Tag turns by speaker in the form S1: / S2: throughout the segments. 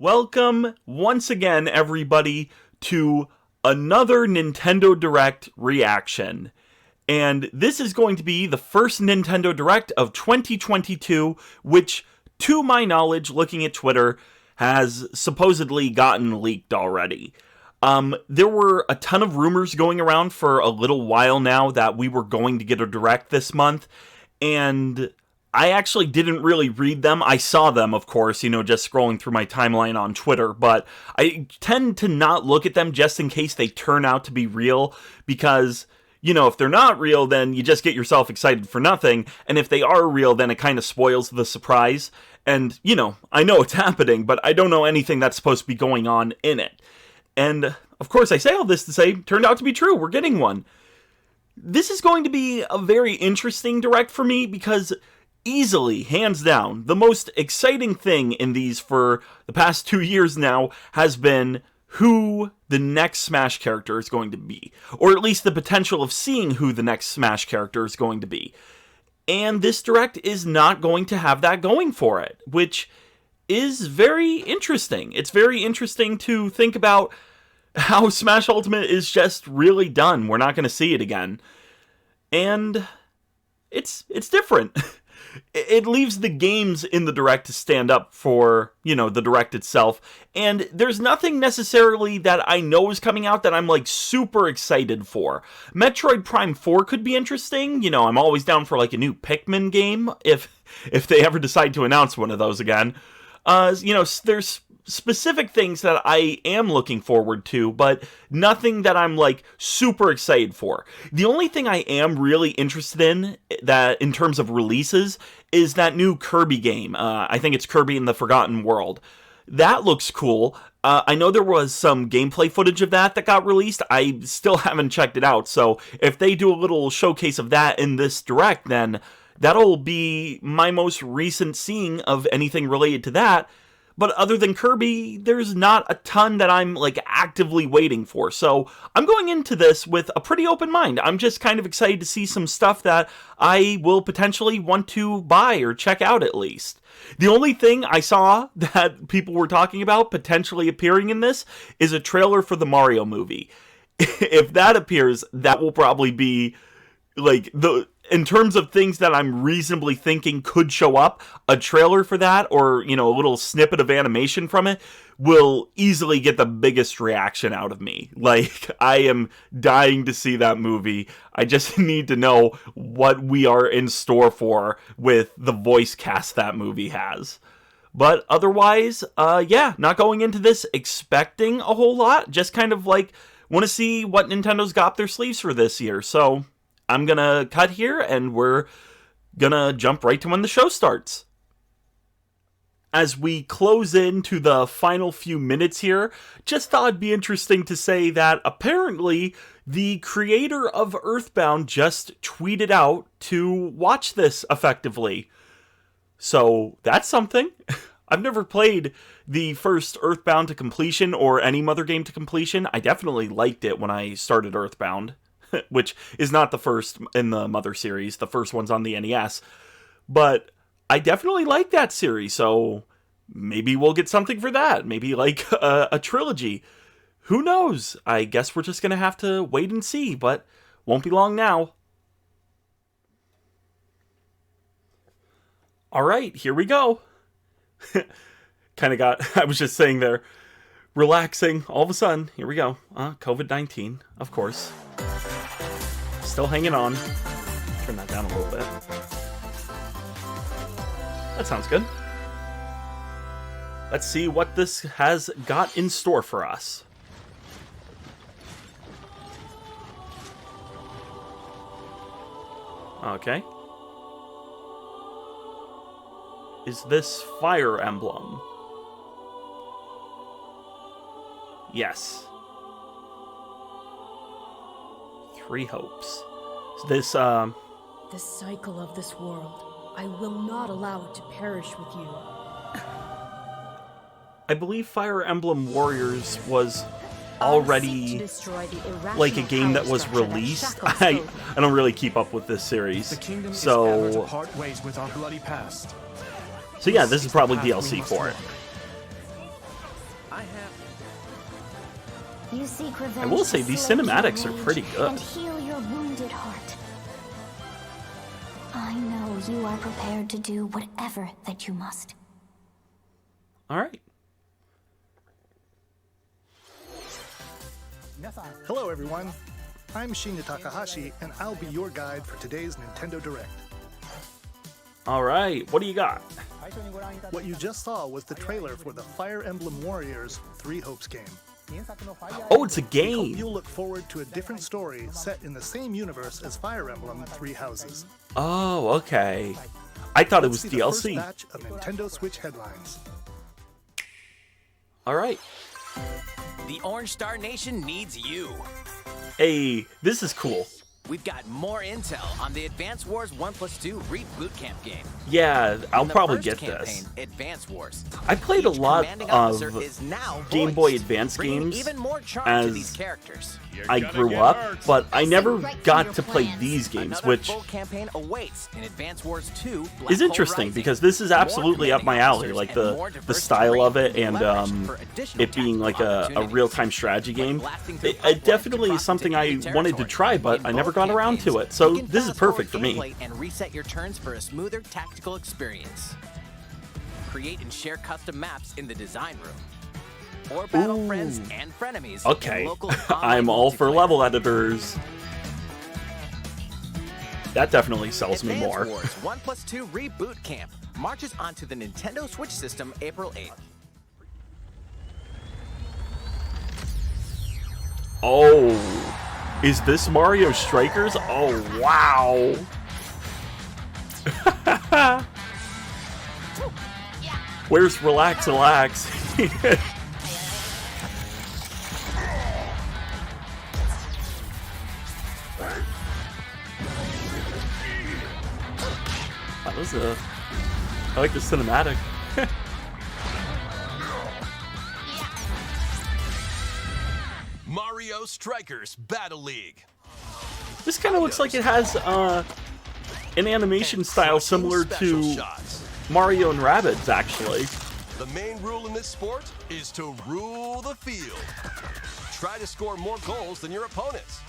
S1: Welcome once again, everybody, to another Nintendo Direct reaction. And this is going to be the first Nintendo Direct of 2022, which, to my knowledge, looking at Twitter, has supposedly gotten leaked already. There were a ton of rumors going around for a little while now that we were going to get a Direct this month, and I actually didn't really read them. I saw them, of course, just scrolling through my timeline on Twitter, but I tend to not look at them just in case they turn out to be real, because, if they're not real, then you just get yourself excited for nothing, and if they are real, then it kind of spoils the surprise, and, I know it's happening, but I don't know anything that's supposed to be going on in it. And, of course, I say all this to say, turned out to be true, we're getting one. This is going to be a very interesting Direct for me, because easily, hands down, the most exciting thing in these for the past 2 years now has been who the next Smash character is going to be. Or at least the potential of seeing who the next Smash character is going to be. And this Direct is not going to have that going for it, which is very interesting. It's very interesting to think about how Smash Ultimate is just really done. We're not going to see it again. And it's different. It leaves the games in the Direct to stand up for, the Direct itself. And there's nothing necessarily that I know is coming out that I'm, super excited for. Metroid Prime 4 could be interesting. I'm always down for, a new Pikmin game, if they ever decide to announce one of those again. There's specific things that I am looking forward to, but nothing that I'm, super excited for. The only thing I am really interested in, that in terms of releases, is that new Kirby game. I think it's Kirby in the Forgotten World. That looks cool. I know there was some gameplay footage of that got released. I still haven't checked it out, so if they do a little showcase of that in this Direct, then that'll be my most recent seeing of anything related to that. But other than Kirby, there's not a ton that I'm, actively waiting for. So I'm going into this with a pretty open mind. I'm just kind of excited to see some stuff that I will potentially want to buy or check out at least. The only thing I saw that people were talking about potentially appearing in this is a trailer for the Mario movie. If that appears, that will probably be, in terms of things that I'm reasonably thinking could show up, a trailer for that, or, a little snippet of animation from it, will easily get the biggest reaction out of me. I am dying to see that movie. I just need to know what we are in store for with the voice cast that movie has. But otherwise, not going into this expecting a whole lot, just kind of want to see what Nintendo's got up their sleeves for this year, so I'm gonna cut here, and we're gonna jump right to when the show starts. As we close into the final few minutes here, just thought it'd be interesting to say that apparently the creator of Earthbound just tweeted out to watch this effectively. So that's something. I've never played the first Earthbound to completion or any Mother game to completion. I definitely liked it when I started Earthbound, which is not the first in the Mother series. The first one's on the NES. But I definitely like that series, so maybe we'll get something for that. Maybe a trilogy. Who knows? I guess we're just going to have to wait and see, but won't be long now. Alright, here we go. I was just saying there, relaxing, all of a sudden, here we go. COVID-19, of course. Still hanging on. Turn that down a little bit. That sounds good. Let's see what this has got in store for us. Okay. Is this Fire Emblem? Yes. 3 hopes. This,
S2: The cycle of this world. I will not allow it to perish with you.
S1: I believe Fire Emblem Warriors was already like a game that was released. I don't really keep up with this series. So yeah, this is probably DLC for it. I will say these cinematics are pretty good.
S3: And heal your wounded heart. I know you are prepared to do whatever that you must.
S1: All right.
S4: Hello everyone, I'm Shinya Takahashi, and I'll be your guide for today's Nintendo Direct.
S1: All right, what do you got?
S4: What you just saw was the trailer for the Fire Emblem Warriors 3 Hopes game.
S1: Oh, it's a
S4: Hope
S1: game.
S4: you'll look forward to a different story set in the same universe as Fire Emblem 3 Houses.
S1: Oh, okay. I thought it was
S4: See the first
S1: DLC.
S4: batch of Nintendo Switch headlines.
S1: All right.
S5: The Orange Star Nation needs you.
S1: Hey, this is cool.
S5: We've got more intel on the Advance Wars 1+2 Reboot Camp game.
S1: Yeah, I'll
S5: In the
S1: probably
S5: first
S1: get
S5: campaign,
S1: this.
S5: Advance Wars.
S1: I played a
S5: Each
S1: lot
S5: commanding
S1: of
S5: officer is now
S1: Game Boy
S5: voiced,
S1: Advance
S5: bringing
S1: games
S5: even more charm
S1: as
S5: to these characters.
S1: I grew up, but I never got to play these games,
S5: Another
S1: which
S5: full campaign awaits in Advance Wars 2 Black
S1: is
S5: Hole
S1: interesting
S5: Rising.
S1: because this is
S5: More
S1: absolutely up my
S5: commanding
S1: alley,
S5: officers
S1: like
S5: and more
S1: the
S5: diverse
S1: style
S5: terrain
S1: of it
S5: and
S1: and
S5: leverage for additional
S1: it being like
S5: tactical
S1: a
S5: opportunities.
S1: real-time strategy game.
S5: blasting through
S1: It
S5: pipelines
S1: definitely
S5: to
S1: is something
S5: cross
S1: I
S5: into enemy
S1: wanted to
S5: territory.
S1: try, but
S5: In
S1: I never
S5: both
S1: got around to
S5: campaigns,
S1: it, so
S5: you can
S1: this is
S5: fast-forward
S1: perfect for me.
S5: gameplay and reset your turns for a smoother tactical experience. Create and share custom maps in the design room. Or battle friends and frenemies
S1: Okay,
S5: in local and online
S1: I'm all for
S5: multiplayer.
S1: level editors. That definitely sells me
S5: Advance
S1: more.
S5: Wars 1+2 Reboot Camp marches onto the Nintendo Switch system April 8th.
S1: Oh, is this Mario Strikers? Oh, wow. Where's Relax? That was I like the cinematic.
S6: Mario Strikers Battle League.
S1: This kind of looks like it has an animation style similar
S6: Special
S1: to
S6: shots.
S1: Mario and Rabbids, actually.
S6: The main rule in this sport is to rule the field. Try to score more goals than your opponents.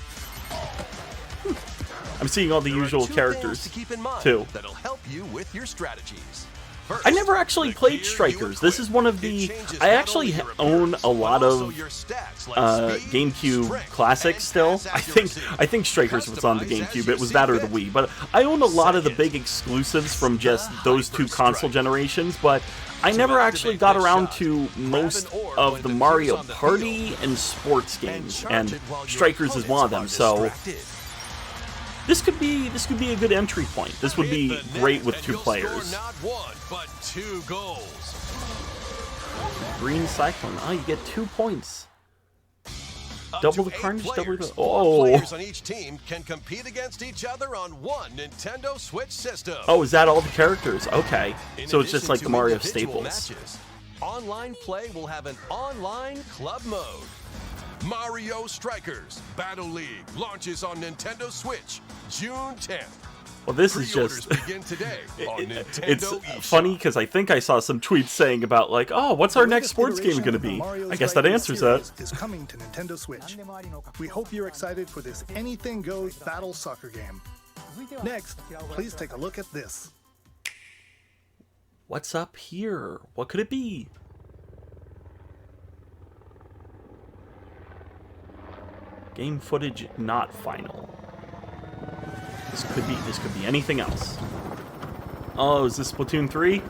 S1: I'm seeing all the
S6: There are
S1: usual
S6: two
S1: characters,
S6: things to keep in mind
S1: too.
S6: that'll help you with your strategies. First,
S1: I never actually
S6: the
S1: played
S6: gear you
S1: Strikers. This
S6: equip.
S1: is one of
S6: It
S1: the...
S6: changes
S1: I
S6: not
S1: actually
S6: only your
S1: own
S6: appearance,
S1: a lot
S6: but also
S1: of
S6: your stats like speed,
S1: GameCube
S6: strength,
S1: classics
S6: and
S1: still.
S6: pass
S1: I
S6: accuracy.
S1: think Strikers was on the
S6: Customize as
S1: GameCube.
S6: you
S1: It was
S6: see
S1: that or the
S6: fit.
S1: Wii. But I own a lot of the
S6: Second,
S1: big exclusives from just those two
S6: Hyper
S1: console
S6: Strike.
S1: generations, but I never actually
S6: activate
S1: got
S6: this
S1: around
S6: shot,
S1: to
S6: grab
S1: most
S6: an orb
S1: of
S6: when
S1: the
S6: the
S1: Mario
S6: gear's on the
S1: Party
S6: field.
S1: and sports games,
S6: charge
S1: and
S6: it while your
S1: Strikers is one of them.
S6: opponents
S1: So
S6: are distracted.
S1: this could be a good entry point. This would be
S6: Hit the net
S1: great with
S6: and
S1: two
S6: you'll
S1: players.
S6: Score not one, but 2 goals.
S1: Green Cyclone. Oh, you get 2 points.
S6: Up
S1: Double
S6: to
S1: the
S6: 8
S1: carnage, double the...
S6: players.
S1: Oh.
S6: 4 players on each team can compete against each other on one Nintendo Switch system.
S1: Oh, is that all the characters? Okay.
S6: In
S1: So it's just
S6: addition
S1: like
S6: to
S1: the Mario
S6: individual
S1: staples.
S6: matches, online play will have an online club mode. Mario Strikers Battle League launches on Nintendo Switch June 10th.
S1: Well, this is
S6: Pre-orders
S1: just...
S6: begin today on Nintendo
S1: It's
S6: eShop.
S1: funny because I think I saw some tweets saying about like, oh, what's our next sports game going to be? I guess that answers that.
S4: Is coming to Nintendo Switch. We hope you're excited for this anything goes battle soccer game. Next, please take a look at this.
S1: What's up here? What could it be? Game footage not final. This could be anything else. Oh, is this Splatoon 3?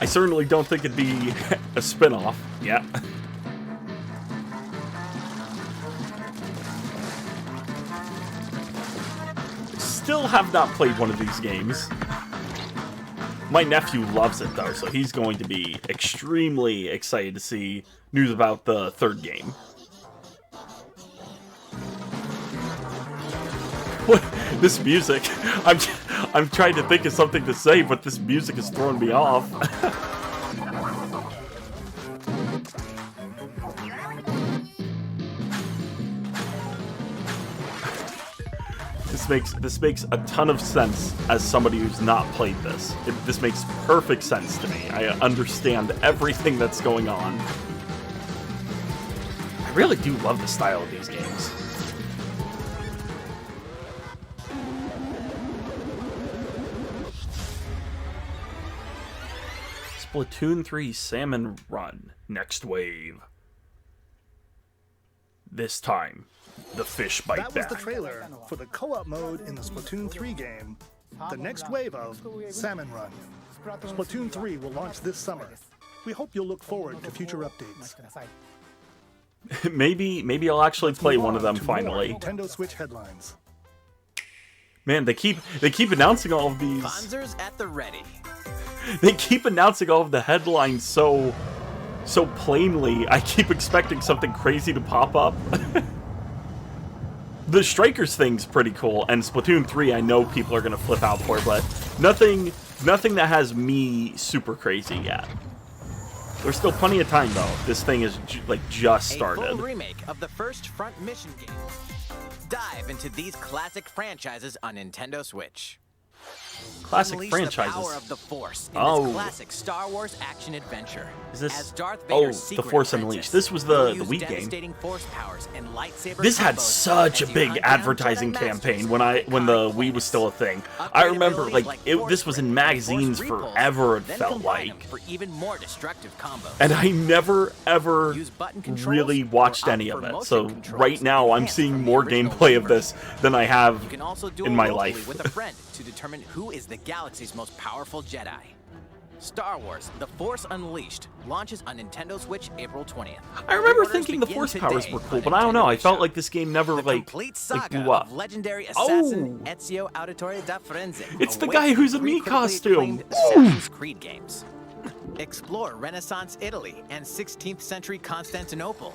S1: I certainly don't think it'd be a spin-off. Yeah. Still have not played one of these games. My nephew loves it though, so he's going to be extremely excited to see news about the third game. What? This music, I'm trying to think of something to say, but this music is throwing me off. This makes a ton of sense as somebody who's not played this. This makes perfect sense to me. I understand everything that's going on. I really do love the style of these games. Splatoon 3 Salmon Run. Next wave. This time, the fish bite back.
S4: That was the trailer for the co-op mode in the Splatoon 3 game, the next wave of Salmon Run. Splatoon 3 will launch this summer. We hope you'll look forward to future updates.
S1: Maybe I'll actually play one of them finally.
S4: Nintendo Switch headlines.
S1: Man, they keep announcing all of these.
S5: Sponsors at the ready.
S1: They keep announcing all of the headlines so plainly. I keep expecting something crazy to pop up. The Strikers thing's pretty cool, and Splatoon 3 I know people are gonna flip out for, but nothing that has me super crazy yet. There's still plenty of time though. This thing is just started.
S5: A full remake of the first Front Mission game. Dive into these classic franchises on Nintendo Switch.
S1: Classic
S5: Unleash
S1: franchises.
S5: The power of the Force in
S1: Oh.
S5: this classic Star Wars action adventure.
S1: Is this?
S5: As Darth
S1: Oh,
S5: Vader's
S1: The
S5: secret
S1: Force
S5: apprentice,
S1: Unleashed. This was
S5: you'll
S1: the
S5: use
S1: Wii game.
S5: devastating force powers and lightsaber
S1: This had
S5: combos
S1: such a
S5: as you
S1: big
S5: hunt down
S1: advertising
S5: Jedi
S1: campaign
S5: masters
S1: when the Wii was still a thing. I remember this was in magazines forever. It felt like,
S5: for even more destructive combos.
S1: and I never ever
S5: Use button controls
S1: really watched
S5: or
S1: any
S5: opt
S1: of
S5: for
S1: it.
S5: motion
S1: So
S5: controls
S1: right now I'm
S5: enhanced
S1: seeing
S5: from the
S1: more
S5: original
S1: gameplay of
S5: gamer.
S1: this than I have
S5: You can also duel
S1: in my
S5: locally
S1: life.
S5: with a friend to determine who is the galaxy's most powerful Jedi. Star Wars: The Force Unleashed launches on Nintendo Switch April 20th.
S1: I remember
S5: Pre-orders
S1: thinking the
S5: begin
S1: Force powers
S5: today
S1: were cool,
S5: on
S1: but I don't know. I
S5: Nintendo
S1: felt
S5: eShop.
S1: like this game never
S5: The complete
S1: like
S5: saga
S1: blew up.
S5: of legendary assassin
S1: Oh.
S5: Ezio Auditore da Firenze.
S1: It's the
S5: awaits
S1: guy who's in
S5: three
S1: me
S5: critically
S1: costume.
S5: acclaimed Assassin's Creed games. Explore Renaissance Italy and 16th century Constantinople.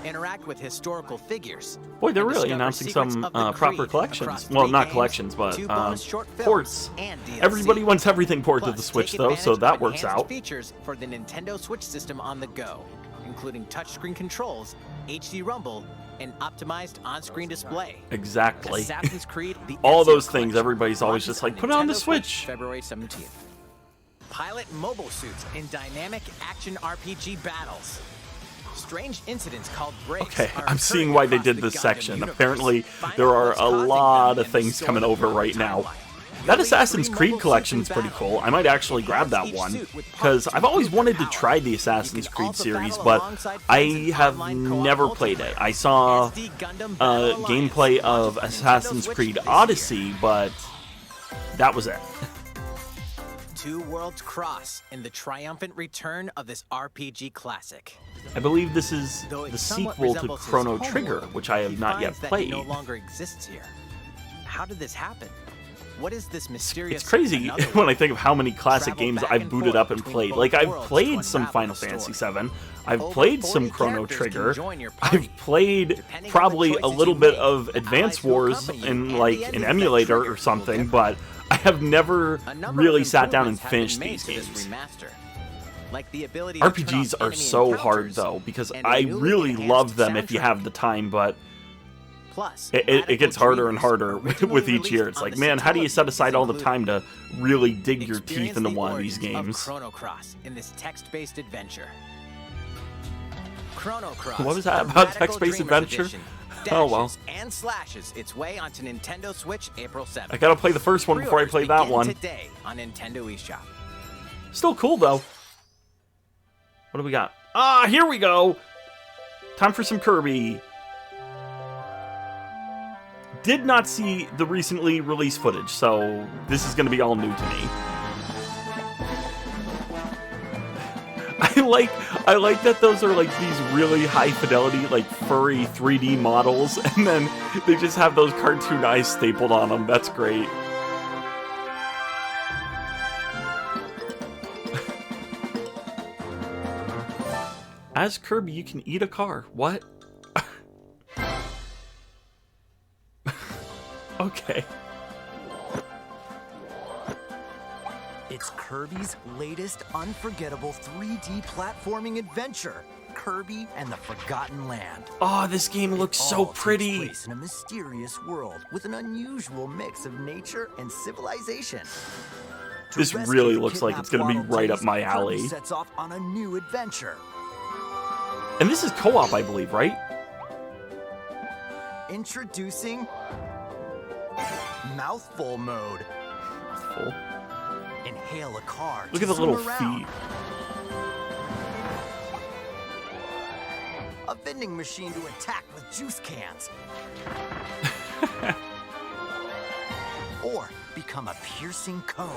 S5: Interact with historical figures.
S1: Boy, they're
S5: and
S1: really
S5: discover
S1: announcing
S5: secrets
S1: some
S5: of the
S1: proper
S5: Creed
S1: collections.
S5: across
S1: Well,
S5: 3
S1: not
S5: games,
S1: collections, but
S5: 2 bonus short films,
S1: ports.
S5: and DLC.
S1: Everybody wants everything ported to the
S5: Plus,
S1: Switch
S5: take
S1: though, so
S5: advantage
S1: that
S5: of
S1: works
S5: enhanced
S1: out.
S5: features for the Nintendo Switch system on the go, including touchscreen controls, HD Rumble, and optimized on-screen display.
S1: Exactly.
S5: Assassin's Creed: The
S1: All
S5: Ezio
S1: those things,
S5: Collection
S1: everybody's always
S5: launches
S1: just like, put it on the
S5: Nintendo
S1: Switch.
S5: February 17th. Pilot mobile suits in dynamic action RPG battles. Strange incidents called breaks.
S1: Okay,
S5: are
S1: I'm seeing
S5: occurring
S1: why they
S5: across
S1: did
S5: the
S1: this
S5: Gundam
S1: section.
S5: universe.
S1: Apparently,
S5: Find
S1: there
S5: out
S1: are
S5: what's
S1: a
S5: causing
S1: lot
S5: them
S1: of
S5: and the
S1: things
S5: story
S1: coming over
S5: throughout
S1: right
S5: the
S1: now.
S5: timeline.
S1: That
S5: You'll lead
S1: Assassin's
S5: 3
S1: Creed
S5: mobile
S1: collection's
S5: suits in
S1: pretty
S5: battle.
S1: cool. I might actually grab that
S5: Each
S1: one,
S5: suit with
S1: because
S5: parts
S1: I've
S5: to
S1: always
S5: improve
S1: wanted to
S5: power.
S1: try the
S5: You
S1: Assassin's
S5: can
S1: Creed
S5: also
S1: series,
S5: battle
S1: but
S5: alongside
S1: I
S5: friends in
S1: have
S5: online co-op
S1: never played it.
S5: multiplayer.
S1: I saw
S5: SD Gundam Battle Alliance
S1: gameplay of
S5: launches on
S1: Assassin's
S5: Nintendo Switch
S1: Creed
S5: this
S1: Odyssey,
S5: year.
S1: but that was it.
S5: 2 worlds cross in the triumphant return of this RPG classic.
S1: I believe this is
S5: Though it
S1: the
S5: somewhat
S1: sequel to
S5: resembles his
S1: Chrono
S5: homeworld,
S1: Trigger, which I
S5: he
S1: have not yet
S5: finds that
S1: played.
S5: He no longer exists here. How did this happen? What is this mysterious?
S1: It's crazy
S5: another
S1: when I
S5: world?
S1: think of how many classic
S5: Travel
S1: games
S5: back
S1: I've
S5: and
S1: booted
S5: forth
S1: up and
S5: between
S1: played.
S5: both
S1: Like, I've
S5: worlds to
S1: played some
S5: unravel
S1: Final
S5: the
S1: Fantasy
S5: story.
S1: VII. I've
S5: Over
S1: played
S5: 40
S1: some Chrono
S5: characters can
S1: Trigger.
S5: join your party.
S1: I've played
S5: Depending on the
S1: probably a
S5: choices
S1: little
S5: you
S1: bit
S5: make,
S1: of
S5: the
S1: Advance
S5: allies will
S1: Wars
S5: accompany you,
S1: in
S5: and the
S1: like
S5: ending
S1: an
S5: of that
S1: emulator
S5: trigger
S1: or
S5: will
S1: something,
S5: differ.
S1: but I have never
S5: A number
S1: really
S5: of
S1: sat down and
S5: improvements have been
S1: finished
S5: made
S1: these
S5: to this
S1: games.
S5: remaster. Like the ability to turn
S1: RPGs
S5: off
S1: are
S5: enemy
S1: so hard
S5: encounters
S1: though, because
S5: and a
S1: I
S5: newly
S1: really
S5: enhanced
S1: love them if you
S5: soundtrack.
S1: have the time, but
S5: Plus,
S1: it
S5: radical
S1: gets harder and
S5: dreamers
S1: harder
S5: originally
S1: with each
S5: released
S1: year. It's
S5: on
S1: like,
S5: the
S1: man, how do you set
S5: Satellaview
S1: aside all the
S5: include
S1: time to really dig your teeth
S5: Experience
S1: into
S5: the
S1: one of these
S5: origins
S1: games?
S5: Chrono Cross in this text-based adventure. Chrono Cross.
S1: What was that
S5: the
S1: about
S5: Radical
S1: text-based
S5: Dreamers
S1: adventure?
S5: Edition,
S1: Oh, well.
S5: dashes and slashes its way onto Nintendo Switch April 7th.
S1: I gotta play the first one before I play that
S5: Pre-orders
S1: one.
S5: begin today on Nintendo eShop.
S1: Still cool though. What do we got? Ah, here we go! Time for some Kirby. Did not see the recently released footage, so this is gonna be all new to me. I like that those are like these really high fidelity, like furry 3D models, and then they just have those cartoon eyes stapled on them. That's great. As Kirby, you can eat a car. What? Okay.
S7: It's Kirby's latest unforgettable 3D platforming adventure, Kirby and the Forgotten Land.
S1: Oh, this game looks so
S7: All takes
S1: pretty.
S7: place in a mysterious world with an unusual mix of nature and civilization. To
S1: This
S7: rescue
S1: really
S7: the
S1: looks like it's gonna be
S7: kidnapped
S1: right
S7: Waddle
S1: up my
S7: Dees,
S1: alley.
S7: Kirby sets off on a new adventure.
S1: And this is co-op, I believe, right?
S7: Introducing Mouthful Mode.
S1: Full.
S7: Inhale a car.
S1: Look
S7: to
S1: at the
S7: zoom
S1: little
S7: around.
S1: feet.
S7: A vending machine to attack with juice cans. Or become a piercing cone.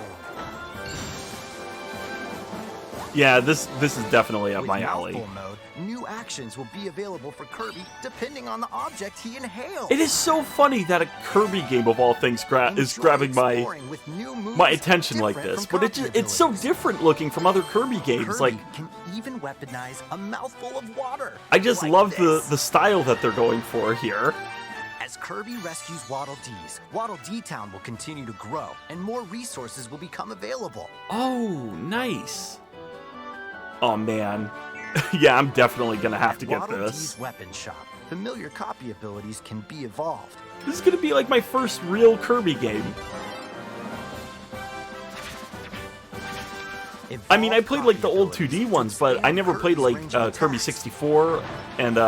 S1: Yeah, this is definitely up
S7: With
S1: my alley.
S7: Mouthful Mode, new actions will be available for Kirby depending on the object he inhales.
S1: It is so funny that a Kirby game of all things is
S7: Enjoy
S1: grabbing
S7: exploring with new moves
S1: my attention like
S7: different
S1: this,
S7: from
S1: but
S7: copy
S1: it's so
S7: abilities.
S1: different looking from other Kirby games.
S7: Kirby
S1: Like,
S7: can even weaponize a mouthful of water.
S1: I just
S7: like
S1: love
S7: this.
S1: the style that they're going for here.
S7: As Kirby rescues Waddle Dees, Waddle Dee Town will continue to grow, and more resources will become available.
S1: Oh, nice. Oh man, yeah, I'm definitely gonna have to get
S7: Waddle
S1: this.
S7: Dee's weapon shop, familiar copy abilities can be evolved.
S1: This is gonna be like my first real Kirby game. I mean, I played like the old 2D ones, but I never played like Kirby 64, and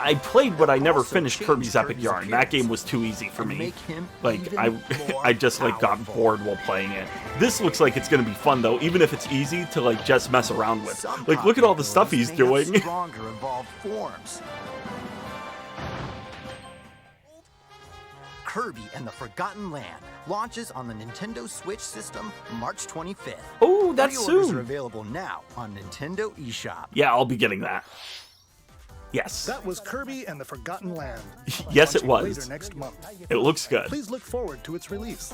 S1: I played, but I never finished Kirby's Epic Yarn. That game was too easy for me. Like, I just like got bored while playing it. This looks like it's gonna be fun though, even if it's easy to like just mess around with.
S7: Some
S1: Like, look at all the
S7: copy
S1: stuff he's
S7: abilities may
S1: doing.
S7: have stronger evolved forms. Kirby and the Forgotten Land launches on the Nintendo Switch system March 25th.
S1: Oh, that's
S7: Pre-orders
S1: soon.
S7: are available now on Nintendo eShop.
S1: Yeah, I'll be getting that. Yes.
S4: That was Kirby and the Forgotten Land.
S1: Yes, it
S4: Launching
S1: was.
S4: Later next month.
S1: It looks good.
S4: Please look forward to its release.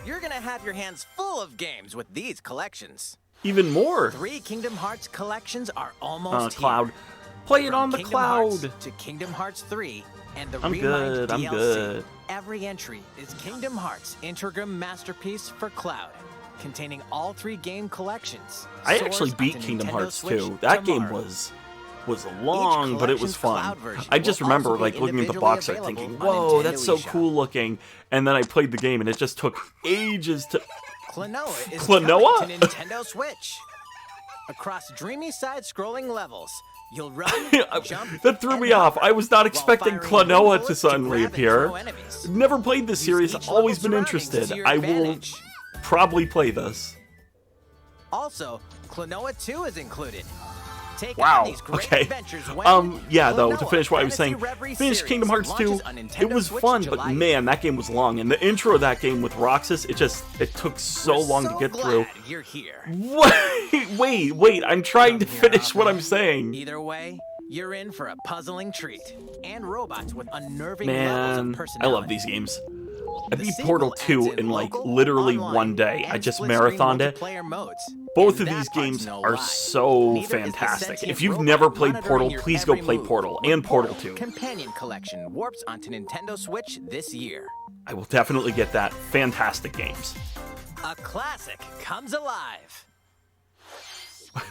S5: You're gonna have your hands full of games with these collections.
S1: Even more.
S5: 3 Kingdom Hearts collections are almost here.
S1: Cloud. Play it
S5: From
S1: on the
S5: Kingdom
S1: cloud.
S5: Hearts to Kingdom Hearts 3 and the
S1: I'm
S5: Remind
S1: good, I'm
S5: DLC.
S1: good.
S5: Every entry is Kingdom Hearts Intergram Masterpiece for Cloud, containing all 3 game collections.
S1: I
S5: Sourced
S1: actually beat
S5: onto
S1: Kingdom
S5: Nintendo
S1: Hearts
S5: Switch
S1: 2. That game
S5: tomorrow.
S1: was long, but it was
S5: collection's
S1: fun.
S5: cloud version
S1: I just
S5: will
S1: remember
S5: also be
S1: like looking at the
S5: individually
S1: box art
S5: available
S1: thinking,
S5: on
S1: "Whoa,
S5: Nintendo
S1: that's so
S5: eShop.
S1: cool looking." And then I played the game and it just took ages to
S5: Klonoa is
S1: Klonoa?
S5: coming to Nintendo Switch. Across dreamy side-scrolling levels, you'll run, jump,
S1: That threw
S5: and
S1: me off.
S5: hover
S1: I was not
S5: while
S1: expecting
S5: firing
S1: Klonoa
S5: bullets
S1: to suddenly
S5: grab and
S1: appear.
S5: throw enemies.
S1: Never played this
S5: Use
S1: series,
S5: each
S1: always been
S5: level's surroundings
S1: interested.
S5: to your
S1: I will
S5: advantage.
S1: probably play this.
S5: Also, Klonoa 2 is included. Take
S1: Wow,
S5: on these great
S1: okay.
S5: adventures when
S1: Yeah, though, to
S5: Klonoa
S1: finish what I was
S5: Fantasy
S1: saying,
S5: Reverie
S1: finish
S5: series
S1: Kingdom Hearts 2,
S5: launches on
S1: it
S5: Nintendo
S1: was
S5: Switch
S1: fun,
S5: July
S1: but man, that game was long. And the intro of that game with Roxas, it took so
S5: We're
S1: long
S5: so
S1: to get
S5: glad
S1: through.
S5: You're here.
S1: Wait, I'm trying to finish what I'm saying.
S5: Either way, you're in for a puzzling treat. And robots with unnerving levels of
S1: Man, I
S5: personality.
S1: love these games. I
S5: The
S1: beat
S5: sequel
S1: Portal
S5: adds
S1: 2 in like
S5: local,
S1: literally
S5: online,
S1: one day. I
S5: and
S1: just
S5: split-screen
S1: marathoned it.
S5: multiplayer modes.
S1: Both
S5: And
S1: of
S5: that
S1: these
S5: part's
S1: games
S5: no
S1: are
S5: lie.
S1: so
S5: Neither is the
S1: fantastic.
S5: sentient
S1: If you've
S5: robot
S1: never played
S5: monitoring
S1: Portal,
S5: your
S1: please go
S5: every
S1: play
S5: move.
S1: Portal and Portal 2.
S5: Companion Collection warps onto Nintendo Switch this year.
S1: I will definitely get that. Fantastic games.
S5: A classic comes alive.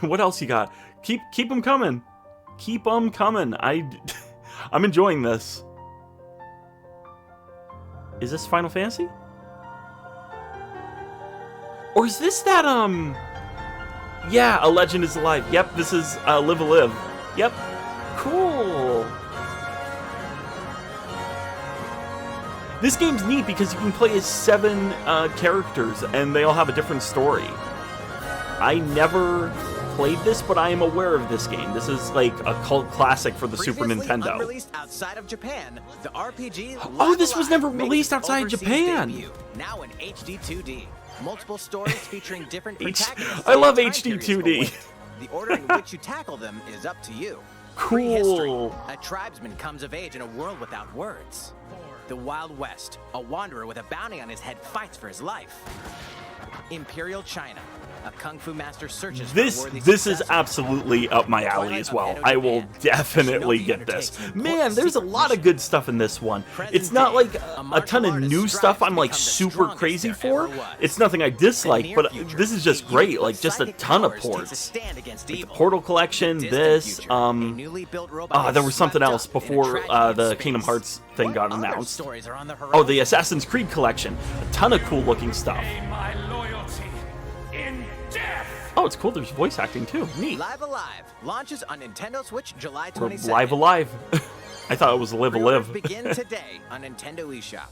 S1: What else you got? Keep them coming. Keep them coming. I'm enjoying this. Is this Final Fantasy? Or is this that yeah, A Legend is Alive. Yep, this is Live a Live. Yep. Cool. This game's neat because you can play as 7 characters and they all have a different story. I never played this, but I am aware of this game. This is like a cult classic for the Super
S5: Previously
S1: Nintendo.
S5: unreleased outside of Japan, the RPG
S1: Oh, this was
S5: Live
S1: never
S5: Alive makes
S1: released
S5: its
S1: outside
S5: overseas
S1: Japan.
S5: debut, now in HD 2D. Multiple stories featuring different
S1: H-
S5: protagonists.
S1: I love
S5: and time
S1: HD
S5: periods
S1: 2D.
S5: await. The order in which you tackle them is up to you. Prehistory.
S1: Cool.
S5: A tribesman comes of age in a world without words. The Wild West. A wanderer with a bounty on his head fights for his life. Imperial China. A kung fu master searches for
S1: This
S5: a worthy
S1: this is
S5: successor.
S1: absolutely up my alley as well. I will definitely get this. Man, there's a lot of good stuff in this one. It's not like a ton of new stuff I'm like super crazy for. It's nothing I dislike, but this is just great. Like just a ton of ports. Like the Portal Collection, this, there was something else before the Kingdom Hearts thing got announced. Oh, the Assassin's Creed Collection. A ton of cool looking stuff. Oh, it's cool. There's voice acting too. Neat.
S5: Live Alive launches on Nintendo Switch July
S1: Or
S5: 22nd.
S1: Live Alive. I thought it was Live
S5: Pre-orders
S1: Alive.
S5: begin today on Nintendo eShop.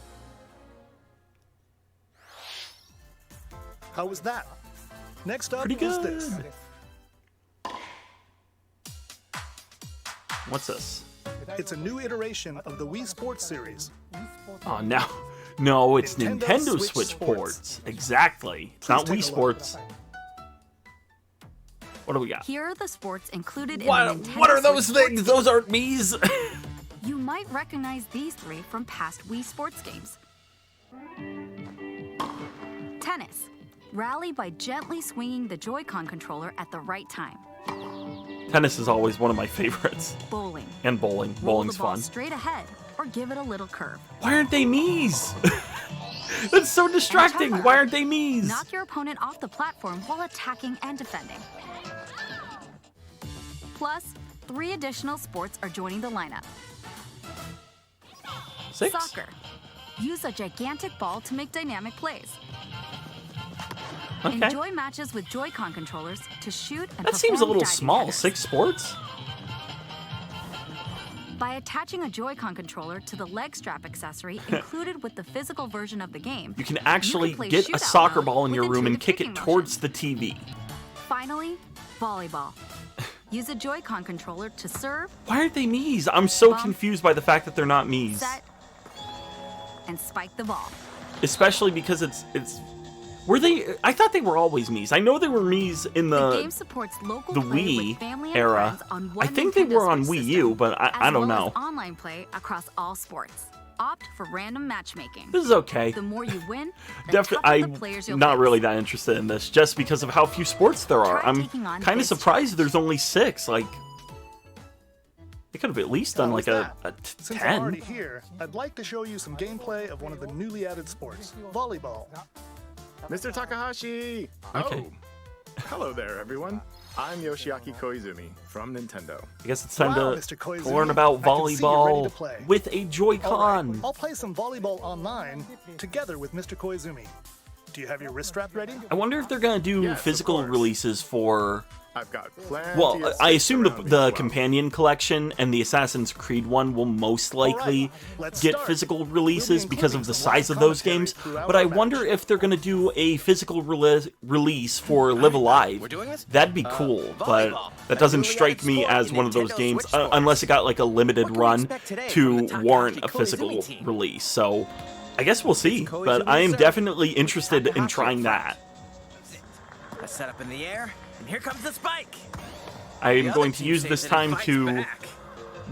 S4: How was that? Next up
S1: Pretty
S4: is this.
S1: good. What's this?
S4: It's a new iteration of the Wii Sports series.
S1: Oh, now. No, it's
S4: Nintendo
S1: Nintendo
S4: Switch
S1: Switch
S4: Sports.
S1: ports. Exactly. It's not
S4: take a
S1: Wii
S4: look.
S1: Sports. What do we got?
S8: Here are the sports included in the Nintendo
S1: What are those
S8: Switch
S1: things? Those aren't me's.
S8: You might recognize these three from past Wii Sports games. Tennis. Rally by gently swinging the Joy-Con controller at the right time.
S1: Tennis is always one of my favorites.
S8: Bowling.
S1: And bowling.
S8: Roll
S1: Bowling's
S8: the ball
S1: fun.
S8: straight ahead or give it a little curve.
S1: Why aren't they me's? That's so distracting.
S8: Temper.
S1: Why aren't they me's?
S8: Knock your opponent off the platform while attacking and defending. Plus, 3 additional sports are joining the lineup.
S1: 6?
S8: Soccer. Use a gigantic ball to make dynamic plays.
S1: Okay.
S8: Enjoy matches with Joy-Con controllers to shoot and
S1: That seems a
S8: perform
S1: little
S8: diving
S1: small.
S8: headers.
S1: 6 sports?
S8: By attaching a Joy-Con controller to the leg strap accessory included with the physical version of the game,
S1: You can actually
S8: play
S1: get a
S8: shootout
S1: soccer
S8: mode
S1: ball in
S8: with
S1: your room and
S8: intuitive
S1: kick it
S8: kicking
S1: towards the TV.
S8: Finally, volleyball. Use a Joy-Con controller to serve,
S1: Why aren't they me's? I'm so
S8: Bump.
S1: confused by the fact that they're not me's.
S8: set, and spike the ball.
S1: Especially because it's were they? I thought they were always me's. I know they were me's in
S8: The
S1: the
S8: game supports local
S1: the
S8: play
S1: Wii
S8: with family and
S1: era.
S8: friends on one
S1: I think they
S8: Nintendo
S1: were on
S8: Switch
S1: Wii
S8: system,
S1: U, but I
S8: as
S1: don't
S8: well
S1: know.
S8: as online play across all sports. Opt for random matchmaking.
S1: This is okay.
S8: The more you win, the
S1: Definitely,
S8: tougher the players you'll
S1: not
S8: face.
S1: really that interested in this, just because of how few sports there are.
S8: Try
S1: I'm
S8: taking on
S1: kind of
S8: this
S1: surprised there's only 6. Like, they could have at least done
S4: How
S1: like
S4: was
S1: a
S4: that? Since I'm
S1: 10.
S4: already here, I'd like to show you some gameplay of one of the newly added sports, volleyball.
S9: Mr. Takahashi!
S1: Okay.
S9: Oh, hello there, everyone. I'm Yoshiaki Koizumi from Nintendo.
S1: I guess it's time
S4: Wow,
S1: to
S4: Mr. Koizumi,
S1: learn about
S4: I can see you're ready to
S1: volleyball
S4: play.
S1: with a
S4: All right,
S1: Joy-Con.
S4: I'll play some volleyball online together with Mr. Koizumi. Do you have your wrist strap ready?
S1: I wonder if they're gonna do
S9: Yes, of
S1: physical
S9: course.
S1: releases for.
S9: I've got plans.
S1: Well, I assume the companion collection and the Assassin's Creed one will most likely
S4: let's
S1: get
S4: start.
S1: physical releases
S4: We'll be
S1: because of
S4: including
S1: the
S4: some
S1: size
S4: live
S1: of those
S4: commentary
S1: games.
S4: throughout
S1: But I
S4: our
S1: wonder
S4: match.
S1: if they're gonna do a physical release for Live Alive.
S5: we're doing this?
S1: That'd be cool, but
S5: volleyball.
S1: that doesn't
S5: A newly
S1: strike
S5: added
S1: me
S5: sport
S1: as
S5: in
S1: one of those
S5: Nintendo
S1: games
S5: Switch sports.
S1: unless it got like a limited
S5: What can we
S1: run
S5: expect today
S1: to
S5: from the
S1: warrant a
S5: Takahashi
S1: physical
S5: Koizumi team?
S1: release. So I guess we'll see. But
S5: Koizumi,
S1: I am
S5: sir.
S1: definitely interested in trying that.
S5: A set up in the air, and here comes the spike.
S1: I am
S5: The
S1: going
S5: other
S1: to
S5: team
S1: use
S5: saves
S1: this
S5: it and
S1: time
S5: fights
S1: to
S5: back.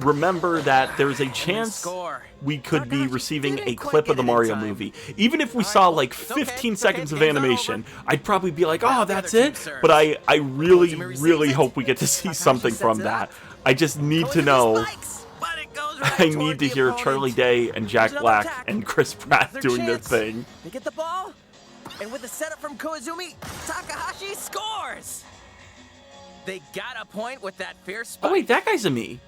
S1: remember that there's a chance
S5: score.
S1: we could be
S5: Takahashi
S1: receiving a
S5: didn't quite
S1: clip of
S5: get
S1: the
S5: it in
S1: Mario
S5: time.
S1: movie. Even if we
S5: All right,
S1: saw
S5: well,
S1: like
S5: it's okay,
S1: 15
S5: it's okay,
S1: seconds of
S5: game's not
S1: animation,
S5: over.
S1: I'd probably be like, oh,
S5: Now the
S1: that's
S5: other team
S1: it.
S5: serves.
S1: But I really,
S5: Koizumi receives
S1: really
S5: it.
S1: hope we get to see
S5: Takahashi
S1: something
S5: sets
S1: from
S5: it
S1: that.
S5: up.
S1: I just need to
S5: Koizumi
S1: know.
S5: spikes, but it goes right
S1: I
S5: toward
S1: need to
S5: the
S1: hear
S5: opponent.
S1: Charlie Day and Jack
S5: There's another
S1: Black
S5: attack.
S1: and Chris Pratt
S5: Their
S1: doing their
S5: chance.
S1: thing.
S5: They get the ball, and with the setup from Koizumi, Takahashi scores. They got a point with that fierce spike.
S1: Oh wait, that guy's a me.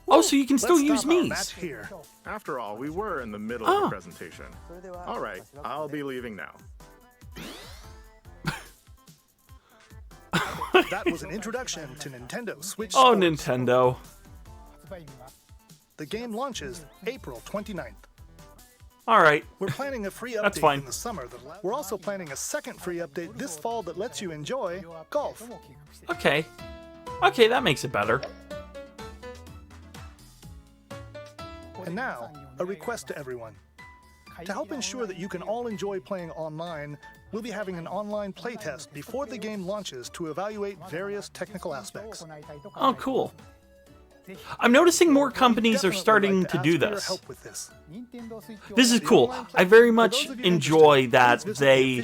S1: Oh, so you can still
S4: Let's
S1: use
S4: stop our
S1: me's.
S4: match here.
S9: After all, we were in the middle of
S1: Ah.
S9: the presentation. All right, I'll be leaving now.
S4: That was an introduction to Nintendo Switch
S1: Oh,
S4: Sports.
S1: Nintendo.
S4: The game launches April 29th.
S1: All right.
S4: We're planning a free
S1: That's
S4: update
S1: fine.
S4: in the summer. We're also planning a second free update this fall that lets you enjoy golf.
S1: Okay. Okay, that makes it better.
S4: And now, a request to everyone. To help ensure that you can all enjoy playing online, we'll be having an online playtest before the game launches to evaluate various technical aspects.
S1: Oh, cool. I'm noticing more companies are starting to do this.
S4: Help with this.
S1: This is cool. I very much enjoy that they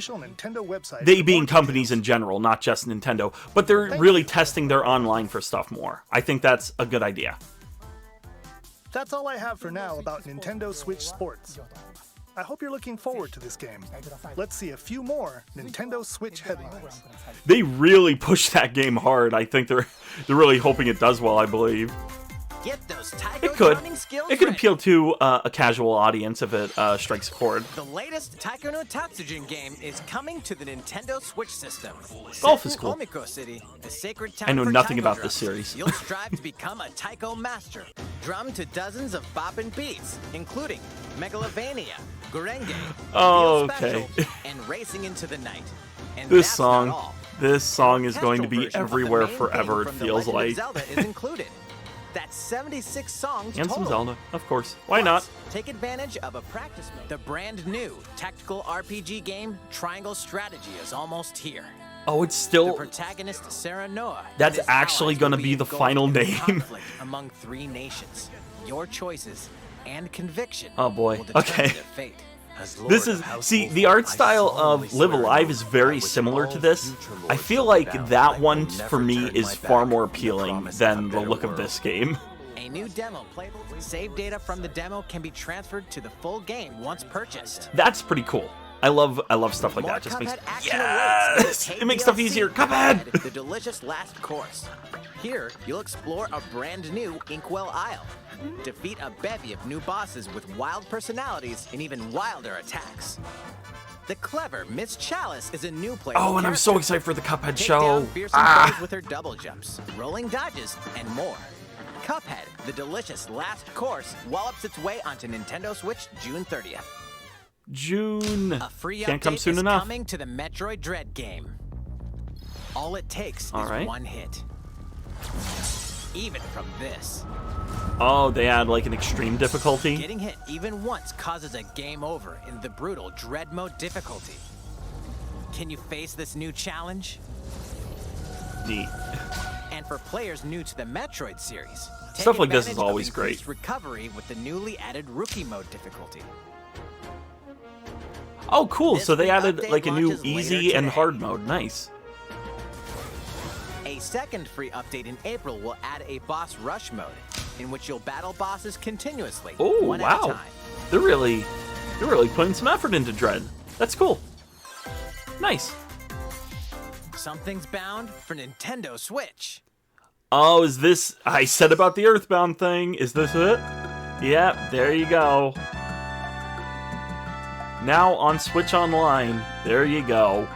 S1: being companies in general, not just Nintendo, but they're really testing their online for stuff more. I think that's a good idea.
S4: That's all I have for now about Nintendo Switch Sports. I hope you're looking forward to this game. Let's see a few more Nintendo Switch headlines.
S1: They really push that game hard. I think they're really hoping it does well, I believe.
S5: Get those
S1: It could.
S5: running skills
S1: It could
S5: ready.
S1: appeal to a casual audience if it strikes a chord.
S5: The latest Taiko no Tatsujin game is coming to the Nintendo Switch system.
S1: Golf
S5: Set
S1: is
S5: in
S1: cool.
S5: Omiko City, the sacred town
S1: I know
S5: for
S1: nothing
S5: taiko
S1: about this
S5: drums.
S1: series.
S5: You'll strive to become a taiko master. Drum to dozens of boppin' beats, including Megalovania, Gurenge,
S1: Oh,
S5: Feel Special,
S1: okay.
S5: and Racing into the Night. And
S1: This
S5: that's not all.
S1: This song is going to
S5: Orchestral
S1: be
S5: version of the
S1: everywhere
S5: main
S1: forever,
S5: theme
S1: it
S5: from The
S1: feels
S5: Legend
S1: like.
S5: of Zelda is included. That's 76 songs
S1: And
S5: total.
S1: some Zelda, of course. Why not?
S5: Plus, take advantage of a practice mode. The brand new tactical RPG game Triangle Strategy is almost here.
S1: Oh, it's
S5: The
S1: still...
S5: protagonist Sarah Noah.
S1: That's
S5: and his
S1: actually
S5: allies
S1: gonna
S5: will
S1: be the
S5: engulfed
S1: final
S5: in
S1: name.
S5: conflict among 3 nations. Your choices and conviction.
S1: Oh, boy.
S5: Will determine
S1: Okay.
S5: their fate.
S1: This is... See, the art style of Live Alive is very similar to this. I feel like that one, for me, is far more appealing than the look of this game.
S5: A new demo playable. Save data from the demo can be transferred to the full game once purchased.
S1: That's pretty cool. I love stuff like
S5: More
S1: that. Just makes...
S5: Cuphead action
S1: Yes!
S5: awaits.
S1: It makes stuff
S5: DLC,
S1: easier. Cuphead!
S5: The delicious last course. Here, you'll explore a brand new Inkwell Isle. Defeat a bevy of new bosses with wild personalities and even wilder attacks. The clever Miss Chalice is a new player.
S1: Oh, and I'm so excited for the Cuphead
S5: Take
S1: show.
S5: down fearsome foes with her double jumps, rolling dodges, and more. Cuphead, the delicious last course, wallops its way onto Nintendo Switch June 30th.
S1: June.
S5: A free
S1: Can't
S5: update
S1: come soon
S5: is
S1: enough.
S5: coming to the Metroid Dread game. All it takes
S1: All
S5: is
S1: right.
S5: one hit. Even from this.
S1: Oh, they add like an extreme difficulty.
S5: Getting hit even once causes a game over in the brutal Dread Mode difficulty. Can you face this new challenge?
S1: Neat.
S5: And for players new to the Metroid series, take
S1: Stuff like this is
S5: advantage of
S1: always
S5: increased
S1: great.
S5: recovery with the newly added Rookie Mode difficulty.
S1: Oh, cool.
S5: This
S1: So they
S5: free
S1: added
S5: update
S1: like a new
S5: launches later
S1: easy and
S5: today.
S1: hard mode. Nice.
S5: A second free update in April will add a boss rush mode, in which you'll battle bosses continuously,
S1: Oh,
S5: one at a
S1: wow.
S5: time.
S1: They're really putting some effort into Dread. That's cool. Nice.
S5: Something's bound for Nintendo Switch.
S1: Oh, is this... I said about the Earthbound thing. Is this it? Yep, there you go. Now on Switch Online. There you go.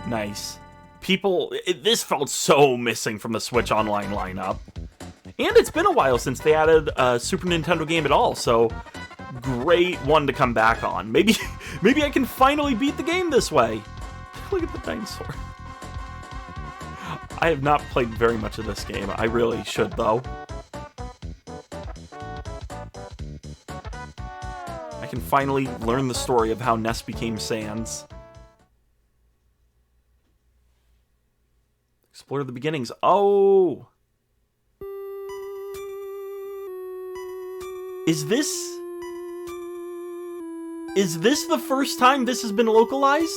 S1: Nice. People... this felt so missing from the Switch Online lineup. And it's been a while since they added a Super Nintendo game at all, so... great one to come back on. Maybe I can finally beat the game this way. Look at the dinosaur. I have not played very much of this game. I really should, though. I can finally learn the story of how Ness became Sans. Explore the beginnings. Oh! Is this the first time this has been localized?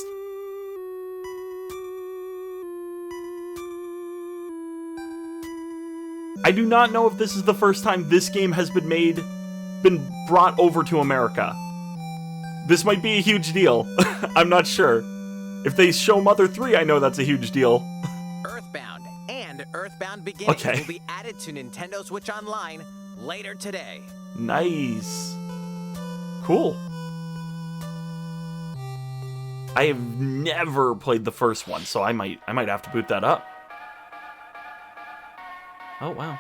S1: I do not know if this is the first time this game has been brought over to America. This might be a huge deal. I'm not sure. If they show Mother 3, I know that's a huge deal.
S5: Earthbound and Earthbound Beginnings
S1: Okay.
S5: will be added to Nintendo Switch Online later today.
S1: Nice. Cool. I have never played the first one, so I might have to boot that up. Oh, wow.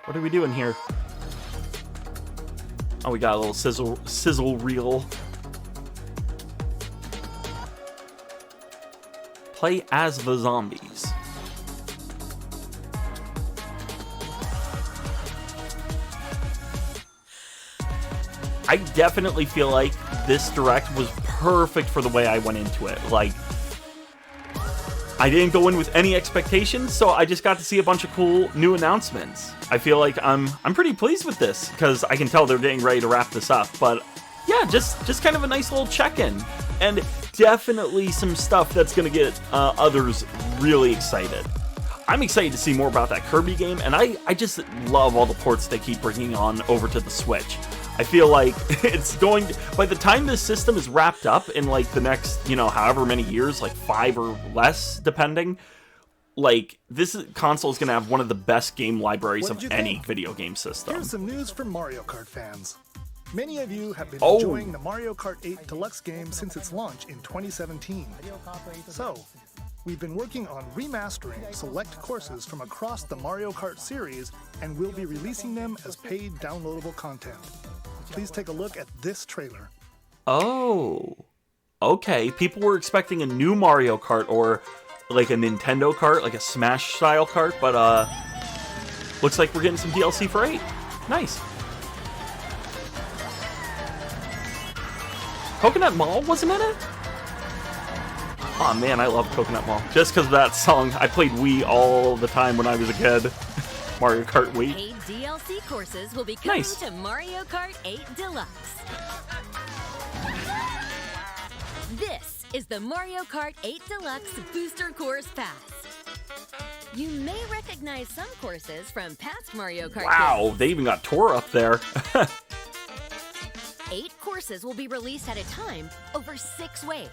S1: What are we doing here? Oh, we got a little sizzle reel. Play as the zombies. I definitely feel like this direct was perfect for the way I went into it. Like, I didn't go in with any expectations, so I just got to see a bunch of cool new announcements. I feel like I'm pretty pleased with this, because I can tell they're getting ready to wrap this up. But yeah, just kind of a nice little check-in. And definitely some stuff that's going to get others really excited. I'm excited to see more about that Kirby game, and I just love all the ports they keep bringing on over to the Switch. I feel like it's going to, by the time this system is wrapped up in like the next, however many years, like 5 or less, depending, like this console is going to have one of the best game libraries of any video game system.
S4: Here's some news from Mario Kart fans. Many of you have been enjoying the Mario Kart 8 Deluxe game since its launch in 2017. So, we've been working on remastering select courses from across the Mario Kart series, and we'll be releasing them as paid downloadable content. Please take a look at this trailer.
S1: Oh, okay. People were expecting a new Mario Kart or like a Nintendo kart, like a Smash style kart, but looks like we're getting some DLC for 8. Nice. Coconut Mall wasn't in it? Oh man, I love Coconut Mall. Just because of that song. I played Wii all the time when I was a kid. Mario Kart Wii.
S10: Paid DLC courses will be coming
S1: Nice.
S10: to Mario Kart 8 Deluxe. This is the Mario Kart 8 Deluxe Booster Course Pass. You may recognize some courses from past Mario Kart
S1: Wow,
S10: games.
S1: they even got Tor up there.
S10: 8 courses will be released at a time over 6 waves.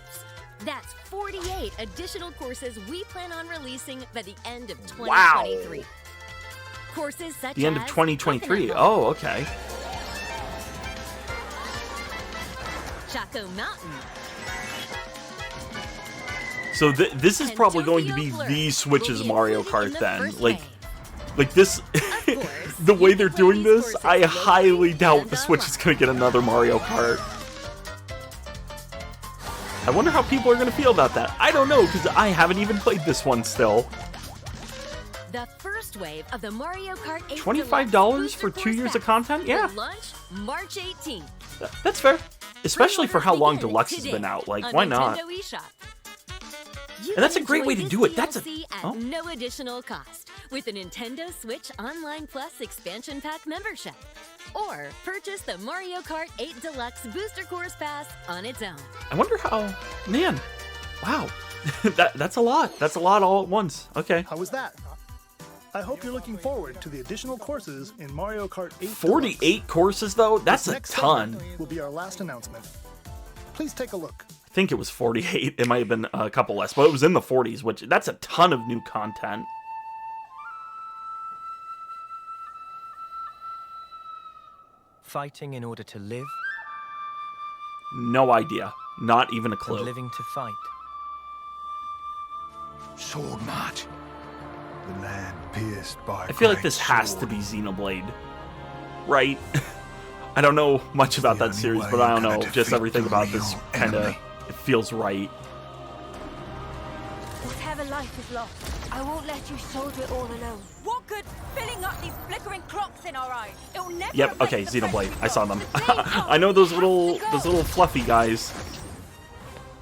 S10: That's 48 additional courses we plan on releasing by the end of 2023.
S1: Wow.
S10: Courses such
S1: The end of
S10: as
S1: 2023.
S10: Coconut Mall,
S1: Oh, okay.
S10: Chaco Mountain,
S1: So this is probably going to be
S10: Tokyo
S1: the
S10: Blur
S1: Switch's
S10: will be
S1: Mario
S10: included in
S1: Kart
S10: the
S1: then.
S10: first
S1: Like
S10: wave.
S1: this,
S10: course,
S1: the way
S10: you
S1: they're
S10: can play
S1: doing
S10: these
S1: this,
S10: courses
S1: I
S10: locally
S1: highly doubt
S10: and
S1: the Switch is going to get another Mario Kart. I wonder how people are going to feel about that. I don't know, because I haven't even played this one still.
S10: The first wave of the Mario Kart 8
S1: $25
S10: Deluxe
S1: for
S10: Booster
S1: 2 years
S10: Course
S1: of content?
S10: Pass
S1: Yeah,
S10: will launch March 18th.
S1: that's fair. Especially for how long
S10: Pre-orders
S1: Deluxe has
S10: begin
S1: been out. Like,
S10: on
S1: why not?
S10: Nintendo eShop. You
S1: And that's
S10: can
S1: a great
S10: enjoy
S1: way to
S10: this
S1: do it. That's a-
S10: DLC at
S1: oh.
S10: no additional cost with a Nintendo Switch Online Plus expansion pack membership. Or purchase the Mario Kart 8 Deluxe Booster Course Pass on its own.
S1: I wonder how... Man, wow. That's a lot. That's a lot all at once. Okay.
S4: How was that? I hope you're looking forward to the additional courses in Mario Kart 8
S1: 48
S4: Deluxe.
S1: courses, though? That's
S4: This
S1: a
S4: next
S1: ton.
S4: segment will be our last announcement. Please take a look.
S1: I think it was 48. It might have been a couple less, but it was in the 40s, which that's a ton of new content.
S7: Fighting in order to live
S1: No idea. Not even a clue.
S7: and living to fight.
S11: Sword march. The land pierced by
S1: I feel like this has to be Xenoblade. Right? I don't know much about that series, but I don't know. Just everything about this kind of... It feels right.
S12: Whatever life is lost, I won't let you soldier it all alone. What good filling up these flickering clocks in our eyes? It'll never
S1: Yep,
S12: affect
S1: okay,
S12: the
S1: Xenoblade.
S12: precious
S1: I saw them.
S12: results.
S1: I know those little fluffy guys.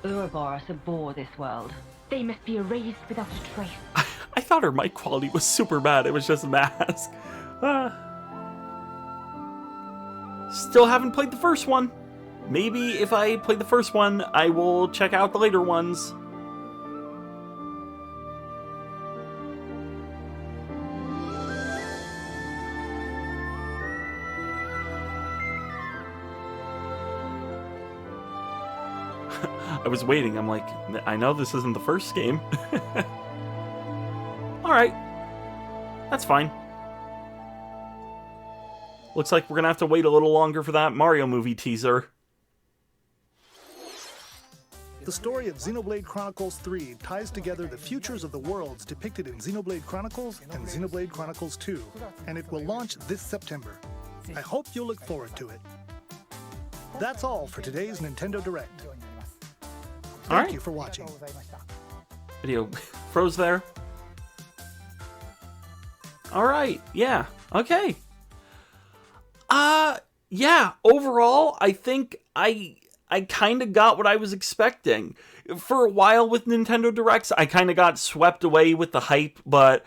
S13: Ouroboros abhor this world. They must be erased without a trace.
S1: I thought her mic quality was super bad. It was just a mask. Still haven't played the first one. Maybe if I play the first one, I will check out the later ones. I was waiting. I'm like, I know this isn't the first game. Alright. That's fine. Looks like we're gonna have to wait a little longer for that Mario movie teaser.
S4: The story of Xenoblade Chronicles 3 ties together the futures of the worlds depicted in Xenoblade Chronicles and Xenoblade Chronicles 2, and it will launch this September. I hope you'll look forward to it. That's all for today's Nintendo Direct. Thank you for watching.
S1: Video froze there. Alright, yeah, okay. Yeah, overall, I think I I kind of got what I was expecting. For a while with Nintendo Directs, I kind of got swept away with the hype, but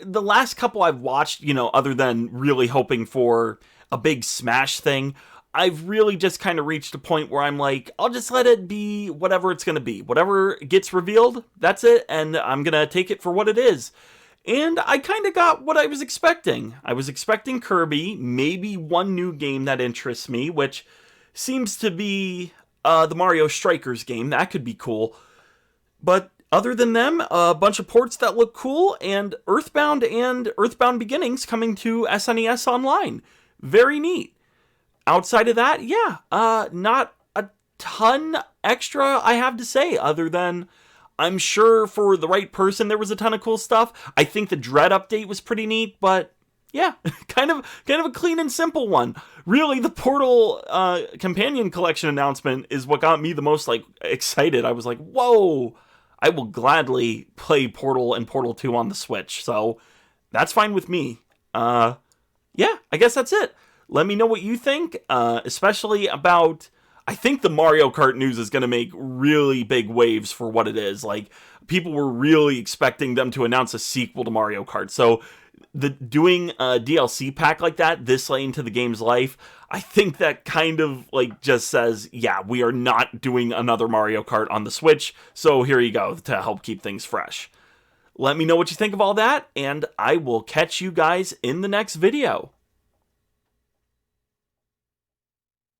S1: the last couple I've watched, other than really hoping for a big Smash thing, I've really just kind of reached a point where I'm like, I'll just let it be whatever it's going to be. Whatever gets revealed, that's it, and I'm going to take it for what it is. And I kind of got what I was expecting. I was expecting Kirby, maybe one new game that interests me, which seems to be the Mario Strikers game. That could be cool. But other than them, a bunch of ports that look cool, and Earthbound and Earthbound Beginnings coming to SNES Online. Very neat. Outside of that, yeah, not a ton extra I have to say, other than I'm sure for the right person there was a ton of cool stuff. I think the Dread update was pretty neat, but yeah, kind of a clean and simple one. Really, the Portal companion collection announcement is what got me the most excited. I was like, whoa, I will gladly play Portal and Portal 2 on the Switch, so that's fine with me. Yeah, I guess that's it. Let me know what you think, especially about... I think the Mario Kart news is going to make really big waves for what it is. People were really expecting them to announce a sequel to Mario Kart. So, doing a DLC pack like that this late into the game's life, I think that kind of, just says, yeah, we are not doing another Mario Kart on the Switch, so here you go to help keep things fresh. Let me know what you think of all that, and I will catch you guys in the next video.